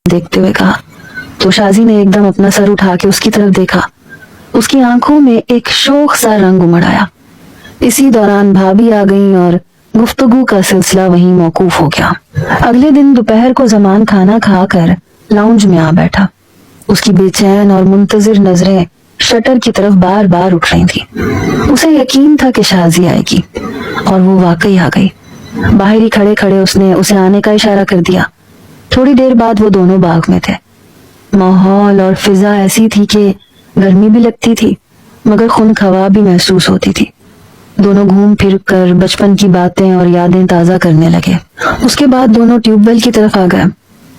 देखते हुए कहा। तो शाजी ने एकदम अपना सर उठा के उसकी तरफ देखा। उसकी आंखों में एक शोक सा रंग उमड़ आया। इसी दौरान भाभी आ गई और गुफ्तगू का सिलसिला वहीं मौकूफ हो गया। अगले दिन दोपहर को जमान खाना खाकर लाउंज में आ बैठा। उसकी बेचैन और मुंतजिर नजरें शटर की तरफ बार बार उठ रही थी। उसे यकीन था कि शाजी आएगी और वो वाकई आ गई। बाहर ही खड़े खड़े उसने उसे आने का इशारा कर दिया। थोड़ी देर बाद वो दोनों बाग में थे। माहौल और फिजा ऐसी थी कि गर्मी भी लगती थी मगर खुनखवा भी महसूस होती थी। दोनों घूम फिर कर बचपन की बातें और यादें ताजा करने लगे। उसके बाद दोनों ट्यूबवेल की तरफ आ गए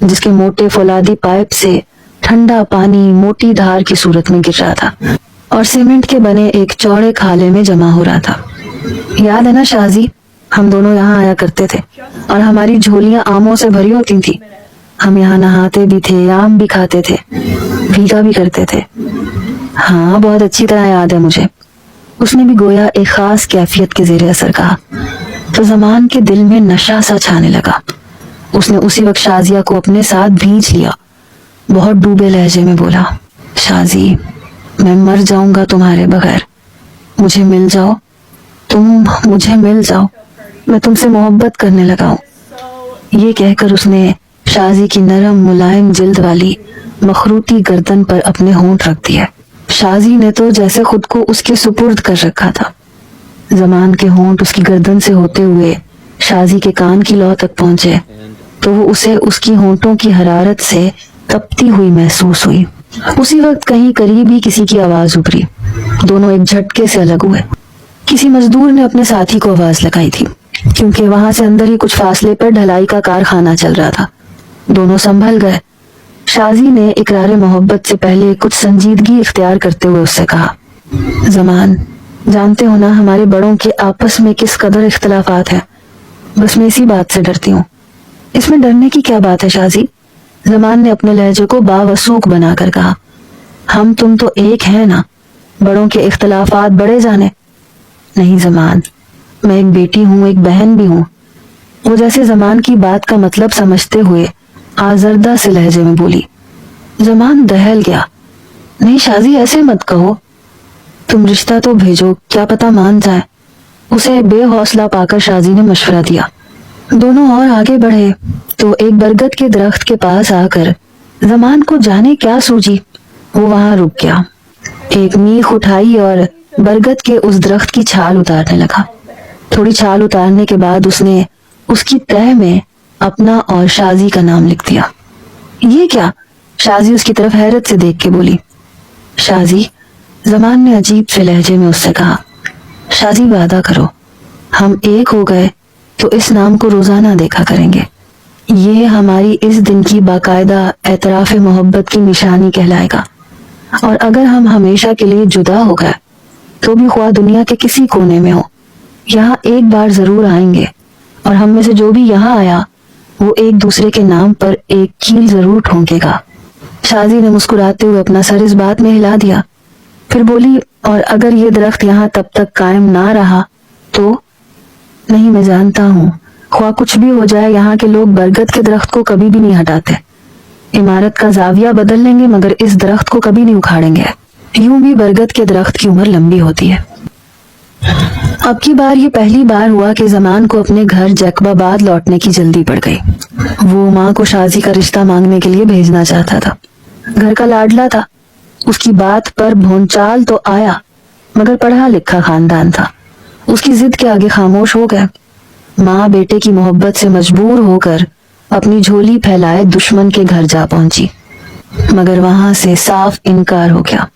जिसके मोटे फौलादी पाइप से ठंडा पानी मोटी धार की सूरत में गिर रहा था और सीमेंट के बने एक चौड़े खाले में जमा हो रहा था। याद है ना शाजी, हम दोनों यहाँ आया करते थे और हमारी झोलियां आमों से भरी होती थी। हम यहाँ नहाते भी थे, आम भी खाते थे, भीगा भी करते थे। हाँ, बहुत अच्छी तरह याद है मुझे। उसने भी गोया एक खास कैफियत के जेर असर कहा तो जमान के दिल में नशा सा छाने लगा। उसने उसी वक्त शाजिया को अपने साथ भींच लिया। बहुत डूबे लहजे में बोला, शाजी, मैं मर जाऊंगा तुम्हारे बगैर। मुझे मिल जाओ, तुम मुझे मिल जाओ, मैं तुमसे मोहब्बत करने लगा हूँ। ये कहकर उसने शाजी की नरम मुलायम जिल्द वाली मखरूती गर्दन पर अपने होंठ रख दिए। शाजी ने तो जैसे खुद को उसके सुपुर्द कर रखा था। जमान के होंठ उसकी गर्दन से होते हुए शाजी के कान की लौ तक पहुंचे तो वो उसे उसकी होंठों की हरारत से तपती हुई महसूस हुई। उसी वक्त कहीं करीब ही किसी की आवाज उभरी। दोनों एक झटके से अलग हुए। किसी मजदूर ने अपने साथी को आवाज लगाई थी क्योंकि वहां से अंदर ही कुछ फासले पर ढलाई का कारखाना चल रहा था। दोनों संभल गए। शाजी ने इकरार मोहब्बत से पहले कुछ संजीदगी इख्तियार करते हुए उससे कहा, जमान, जानते हो ना हमारे बड़ों के आपस में किस कदर इख्तिलाफात है। बस मैं इसी बात से डरती हूँ। इसमें डरने की क्या बात है शाजी? जमान ने अपने लहजे को बावसूख बनाकर कहा, हम तुम तो एक हैं ना, बड़ों के इख्तिलाफात बड़े जाने। नहीं जमान, मैं एक बेटी हूँ, एक बहन भी हूँ। वो जैसे जमान की बात का मतलब समझते हुए आजरदा से लहजे में बोली। जमान दहल गया। नहीं शाजी, ऐसे मत कहो, तुम रिश्ता तो भेजो, क्या पता मान जाए। उसे बेहौसला पाकर शाजी ने मशवरा दिया। दोनों और आगे बढ़े तो एक बरगद के दरख्त के पास आकर जमान को जाने क्या सूझी, वो वहां रुक गया। एक मीख उठाई और बरगद के उस दरख्त की छाल उतारने लगा। थोड़ी छाल उतारने के बाद उसने उसकी तह में अपना और शाजी का नाम लिख दिया। ये क्या? शाजी उसकी तरफ हैरत से देख के बोली। शाजी, जमान ने अजीब से लहजे में उससे कहा, शाजी वादा करो, हम एक हो गए तो इस नाम को रोजाना देखा करेंगे। ये हमारी इस दिन की बाकायदा एतराफ मोहब्बत की निशानी कहलाएगा। और अगर हम हमेशा के लिए जुदा हो गए तो भी ख्वाह दुनिया के किसी कोने में हो, यहाँ एक बार जरूर आएंगे और हम में से जो भी यहाँ आया वो एक दूसरे के नाम पर एक कील जरूर ठोंकेगा। शाजी ने मुस्कुराते हुए अपना सर इस बात में हिला दिया। फिर बोली, और अगर ये दरख्त यहाँ तब तक कायम ना रहा तो? नहीं, मैं जानता हूँ, ख्वाह कुछ भी हो जाए यहाँ के लोग बरगद के दरख्त को कभी भी नहीं हटाते। इमारत का जाविया बदल लेंगे मगर इस दरख्त को कभी नहीं उखाड़ेंगे। यूं भी बरगद के दरख्त की उम्र लंबी होती है। अब की बार ये पहली बार हुआ कि जमान को अपने घर जैकबाबाद लौटने की जल्दी पड़ गई। वो माँ को शाजी का रिश्ता मांगने के लिए भेजना चाहता था। घर का लाडला था, उसकी बात पर भोंचाल तो आया मगर पढ़ा लिखा खानदान था। उसकी जिद के आगे खामोश हो गए। माँ बेटे की मोहब्बत से मजबूर होकर अपनी झोली फैलाए दुश्मन के घर जा पहुंची मगर वहां से साफ इनकार हो गया।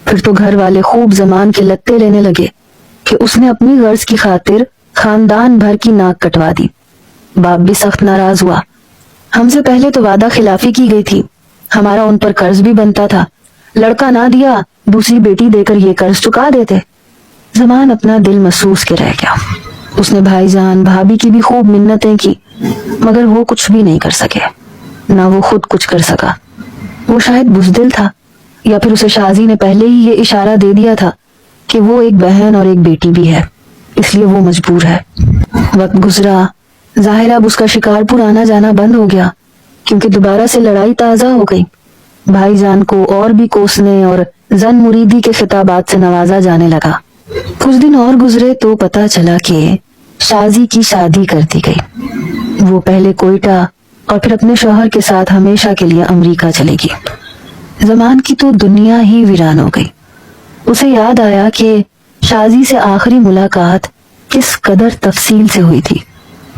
फिर तो घर वाले खूब जमान के लत्ते लेने लगे कि उसने अपनी गर्ज की खातिर खानदान भर की नाक कटवा दी। बाप भी सख्त नाराज हुआ। हमसे पहले तो वादा खिलाफी की गई थी, हमारा उन पर कर्ज भी बनता था। लड़का ना दिया, दूसरी बेटी देकर ये कर्ज चुका देते। जमान अपना दिल महसूस के रह गया। उसने भाईजान भाभी की भी खूब मिन्नतें की मगर वो कुछ भी नहीं कर सके, ना वो खुद कुछ कर सका। वो शायद बुज़दिल था या फिर उसे शाजी ने पहले ही ये इशारा दे दिया था कि वो एक बहन और एक बेटी भी है, इसलिए वो मजबूर है। वक्त गुजरा, जाहिर अब उसका शिकारपुर आना जाना बंद हो गया। क्योंकि दोबारा से लड़ाई ताजा हो गई। भाईजान को और भी कोसने और जन मुरीदी के खिताबात से नवाजा जाने लगा। कुछ दिन और गुजरे तो पता चला कि शाजी की शादी कर दी गई। वो पहले कोयटा और फिर अपने शौहर के साथ हमेशा के लिए अमेरिका चलेगी। जमान की तो दुनिया ही वीरान हो गई। उसे याद आया कि शाजी से आखिरी मुलाकात किस कदर तफसील से हुई थी।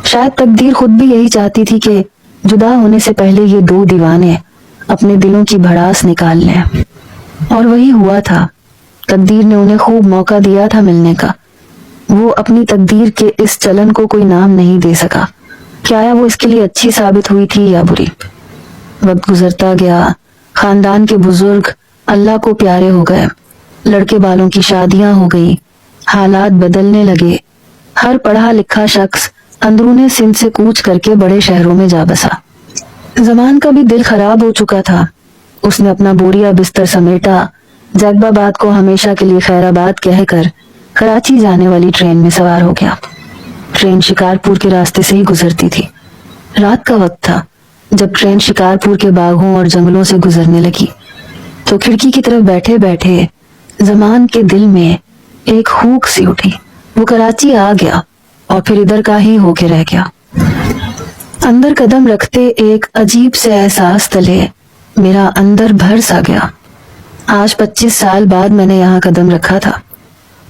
शायद तकदीर खुद भी यही चाहती थी कि जुदा होने से पहले ये दो दीवाने अपने दिलों की भड़ास निकाल लें, और वही हुआ था। तकदीर ने उन्हें खूब मौका दिया था मिलने का। वो अपनी तकदीर के इस चलन को कोई नाम नहीं दे सका। क्या वो इसके लिए अच्छी साबित हुई थी या बुरी? वक्त गुजरता गया, खानदान के बुजुर्ग अल्लाह को प्यारे हो गए, लड़के बालों की शादियां हो गई, हालात बदलने लगे। हर पढ़ा लिखा शख्स अंदरूने सिंध से कूच करके बड़े शहरों में जा बसा। जमान का भी दिल खराब हो चुका था। उसने अपना बोरिया बिस्तर समेटा, जैकबाबाद को हमेशा के लिए खैराबाद कहकर कराची जाने वाली ट्रेन में सवार हो गया। ट्रेन शिकारपुर के रास्ते से ही गुजरती थी। रात का वक्त था। जब ट्रेन शिकारपुर के बागों और जंगलों से गुजरने लगी तो खिड़की की तरफ बैठे बैठे जमान के दिल में एक हूक सी उठी। वो कराची आ गया और फिर इधर का ही होके रह गया। अंदर कदम रखते एक अजीब से एहसास तले मेरा अंदर भर सा गया। आज 25 साल बाद मैंने यहाँ कदम रखा था।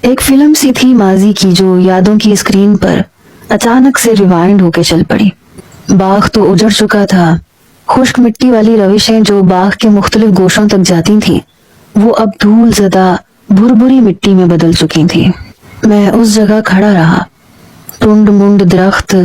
एक फिल्म सी थी माजी की जो यादों की स्क्रीन पर अचानक से रिवाइंड होके चल पड़ी। बाग तो उजड़ चुका था। खुश्क मिट्टी वाली रविशें जो बाग के मुख्तलिफ गोशों तक जाती थी वो अब धूल ज़दा भुरभुरी मिट्टी में बदल चुकी थी। मैं उस जगह खड़ा रहा। टुंड मुंड दरख्त,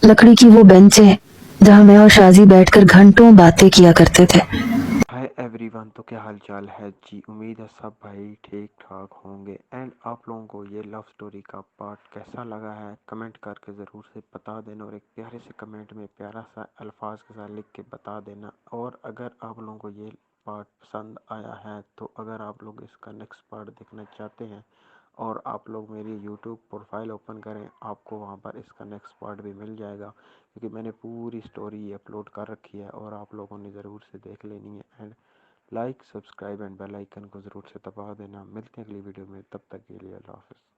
लकड़ी की वो बेंचें जहाँ मैं और शाजी बैठकर घंटों बातें किया करते थे। हाय एवरीवन, तो क्या हाल चाल है जी। उम्मीद है सब भाई ठीक ठाक होंगे। एंड आप लोगों को ये लव स्टोरी का पार्ट कैसा लगा है कमेंट करके ज़रूर से बता देना, और एक प्यारे से कमेंट में प्यारा सा अल्फाज के साथ लिख के बता देना। और अगर आप लोगों को ये पार्ट पसंद आया है तो अगर आप लोग इसका नेक्स्ट पार्ट देखना चाहते हैं और आप लोग मेरी यूट्यूब प्रोफाइल ओपन करें, आपको वहाँ पर इसका नेक्स्ट पार्ट भी मिल जाएगा, क्योंकि मैंने पूरी स्टोरी अपलोड कर रखी है और आप लोगों ने ज़रूर से देख लेनी है। And like, subscribe and bell icon को ज़रूर से दबा देना। मिलते हैं अगली वीडियो में, तब तक के लिए अल्लाह हाफ़िज़।